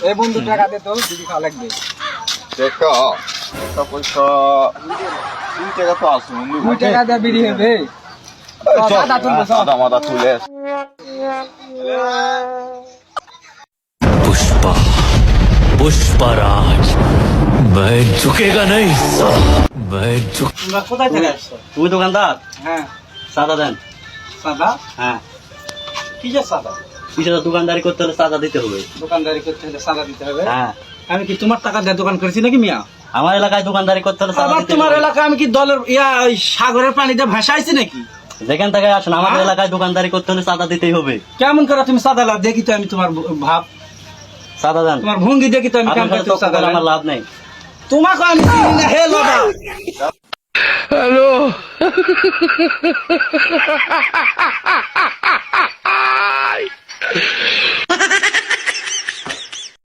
এই বন্ধু টাকা দে তো, বিড়ি খাওয়া লাগবে। টাকা পয়সা 2 টাকা তো আছে বন্ধু। 2 টাকা দিয়ে বিড়ি হবে। সাদা তুলবে সব। সাদা মাদা তুলে पुष्पा पुष्पराज मैं झुकेगा नहीं मैं झुक তোমরা কোথায় থেকে আসছো? তুমি দোকানদার? হ্যাঁ, সাদা দেন। সাদা। হ্যাঁ, কিসের সাদা? কিসের দোকানদারি করতে হলে সাদা দিতে হবে। দোকানদারি করতে হলে সাদা দিতে হবে। হ্যাঁ, আমি কি তোমার টাকা দিয়ে দোকান করেছি নাকি মিয়া? আমার এলাকায় দোকানদারি করতে হলে সাদা আবার দিতে তোমার হবে। এলাকায় আমি কি দলের ওই সাগরের পানিতে ভাসাইছি নাকি? যেখান থেকে আসুন, আমাদের হ্যাঁ? এলাকায় দোকানদারি করতে হলে সাদা দিতেই হবে। কেমন করে তুমি সাদা লাভ? দেখি তো আমি তোমার ভাব, সাদা দেন। তোমার ভঙ্গি দেখি তো আমি আপনার কেমন সাথে করে তর্ক সাদা করে লাভ। আমার লাভ নেই। তোমাকে আমি চিনি না, হে লোডা।